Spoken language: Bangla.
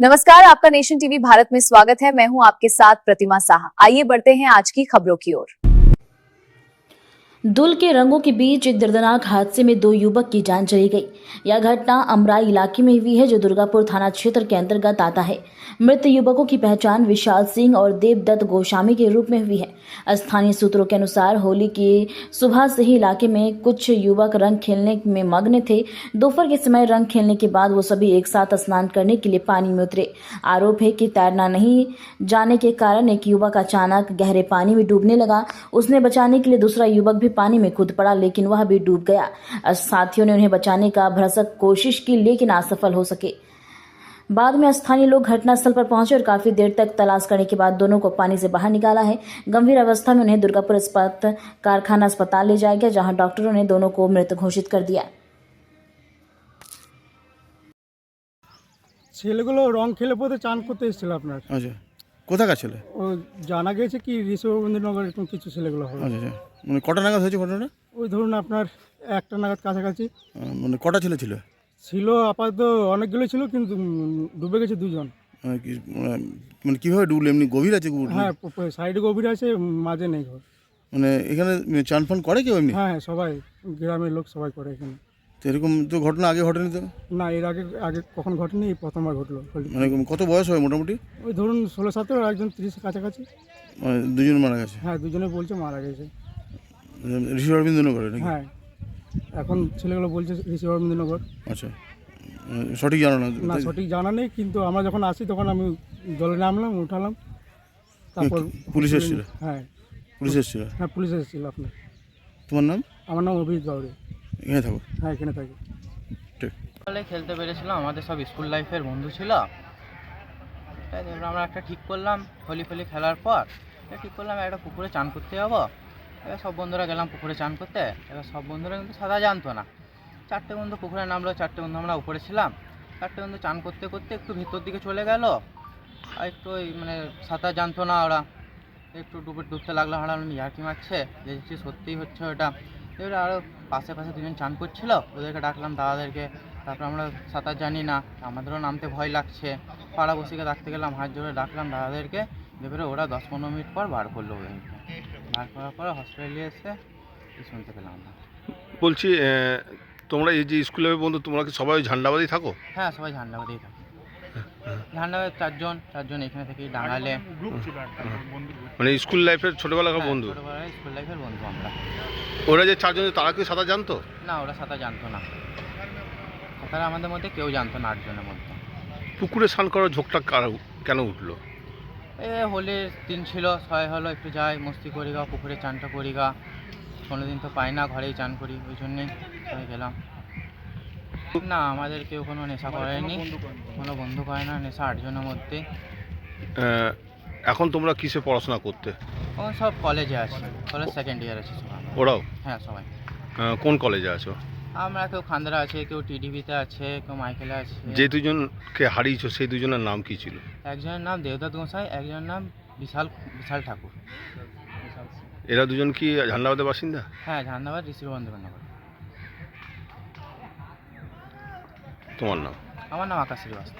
नमस्कार, आपका नेशन टीवी भारत में स्वागत है। मैं हूं आपके साथ प्रतिमा साहा। आइए बढ़ते हैं आज की खबरों की ओर। धुल के रंगों के बीच एक दर्दनाक हादसे में दो युवक की जान चली गई। यह घटना अमराई इलाके में हुई है, जो दुर्गापुर थाना क्षेत्र के अंतर्गत आता है। मृत युवकों की पहचान विशाल सिंह और देवदत्त गोस्वामी के रूप में हुई है। स्थानीय सूत्रों के अनुसार होली की सुबह से ही इलाके में कुछ युवक रंग खेलने में मग्न थे। दोपहर के समय रंग खेलने के बाद वो सभी एक साथ स्नान करने के लिए पानी में उतरे। आरोप है कि तैरना नहीं जाने के कारण एक युवक अचानक गहरे पानी में डूबने लगा। उसने बचाने के लिए दूसरा युवक भी पानी में कूद पड़ा, लेकिन वह भी डूब गया। साथियों ने उन्हें बचाने का भरसक कोशिश की, लेकिन असफल हो सके। बाद में स्थानीय लोग घटनास्थल पर पहुंचे और काफी देर तक तलाश करने के बाद दोनों को पानी से बाहर निकाला है। गंभीर अवस्था में उन्हें दुर्गापुर इस्पात कारखाना अस्पताल ले जाया गया, जहां डॉक्टरों ने दोनों को मृत घोषित कर दिया। ছেলেগুলো রং খেলে পথে চান করতে এসেছিল আপনার। আচ্ছা, কোথাকার ছেলে? ও জানা গেছে কি ঋষভবন্দিনগর এরকম কিছু ছেলেগুলো হবে। আচ্ছা আচ্ছা, মানে কটা নাগাদ হয়েছে ঘটনাটা? ওই ধরুন আপনার একটা নাগাদ কাছাকাছি মানে কটা ছেলে ছিল? ছিল। আপাতত অনেকগুলো ছিল, কিন্তু ডুবে গেছে দুজন। মানে কীভাবে ডুবলো? এমনি গভীর আছে? হ্যাঁ, সাইডে গভীর আছে, মাঝে নেই ঘর। মানে এখানে চান ফান করে কেউ এমনি? হ্যাঁ হ্যাঁ, সবাই গ্রামের লোক সবাই করে এখানে। তো এরকম তো ঘটনা আগে ঘটেনি তো? না, এর আগে আগে কখন ঘটেনি, এই প্রথমবার ঘটলো। মানে কত বয়স হয় মোটামুটি? ওই ধরুন 16-17, আর একজন 30 কাছাকাছি। মানে দুজন মারা গেছে? হ্যাঁ, দুজনে বলছে মারা গেছে। ঋষি অরবিন্দনগরে নাকি? হ্যাঁ, এখন ছেলেগুলো বলছে ঋষভবন্দিনগর। আচ্ছা, সঠিক জানো না? না, সঠিক জানা নেই, কিন্তু আমরা যখন আসি তখন আমি জলে নামলাম, উঠালাম। তারপর পুলিশ এসেছিল? হ্যাঁ, পুলিশ এসেছিল? হ্যাঁ পুলিশ এসেছিল। আপনার? তোমার নাম? আমার নাম অভিজিৎ বাউরি। এখানে থাকো? হ্যাঁ, এখানে থাকি। ঠিক। সকালে খেলতে পেরেছিলাম, আমাদের সব স্কুল লাইফের বন্ধু ছিল। তাই এবার আমরা একটা ঠিক করলাম, হোলি খেলার পর ঠিক করলাম একটা পুকুরে চান করতে যাবো। এবার সব বন্ধুরা গেলাম পুকুরে চান করতে। এবার সব বন্ধুরা কিন্তু সাঁতার জানতো না। 4টে বন্ধু পুকুরে নামলো, 4টে বন্ধু আমরা উপরে ছিলাম। 4টে বন্ধু চান করতে করতে একটু ভিতর দিকে চলে গেল, আর একটু ওই মানে সাঁতার জানতো না ওরা। একটু ডুবতে লাগলো, হাঁড়ানো ইয়ার্কি মারছে, দেখছি সত্যিই হচ্ছে ওটা। এবার আরও পাশে দুজন চান করছিল, ওদেরকে ডাকলাম, দাদাদেরকে। তারপর আমরা সাঁতার জানি না, আমাদেরও নামতে ভয় লাগছে। পাড়াবসিকে ডাকতে গেলাম, হাত জোরে ডাকলাম দাদাদেরকে। এবারে ওরা 10-15 মিনিট পর বার করলো। ওদেরকে বার করার পরে হসপিটালে এসে শুনতে পেলাম আমরা। বলছি, তোমরা এই যে স্কুলের বন্ধু, তোমরা কি সবাই ঝান্ডাবাদি থাকো? হ্যাঁ, সবাই ঝান্ডাবাদেই থাকে। ঝান্ডাবাদ চারজন এখানে থেকেই ডাঙালে। মানে স্কুল লাইফের ছোটবেলাকার বন্ধু? ছোটবেলায় স্কুল লাইফের বন্ধু আমরা। ওরা যে চারজন, তারা কি সাঁতার জানতো? না, ওরা সাঁতার জানতো না। সাঁতার আমাদের মধ্যে কেউ জানতো না, 8 জনের মধ্যে। পুকুরে স্নান করার ঝোঁকটা কেন উঠলো? হোলির দিন ছিল, সবাই হলো একটু যাই মস্তি করি গা, পুকুরে চানটা করি গা। কোনোদিন তো পাই না, ঘরেই চান করি, ওই জন্যেই সবাই গেলাম। না, আমাদের কেউ কোনো নেশা করেনি, কোনো বন্ধু করে না নেশা 8 জনের মধ্যে। এখন তোমরা কিসে পড়াশোনা করতে? এখন সব কলেজে আছি, কলেজ সেকেন্ড ইয়ার আছে সবাই। ওরাও? হ্যাঁ, সবাই। কোন কলেজে আছো? আমরা কেউ খান্দরা আছে, কেউ টিডিবিতে আছে, কেউ মাইকেলে আছে। যে দুজনকে হারিয়েছো সেই দুজনের নাম কি ছিল? একজনের নাম দেবদত্ত গোসাই, একজনের নাম বিশাল ঠাকুর। এরা দুজন কি ঝান্ডাবাদের বাসিন্দা? হ্যাঁ, ঝান্ডাবাদ ঋষভবন্দিনগর। তোমার নাম? আমার নাম আকাশ শ্রীবাস্তব।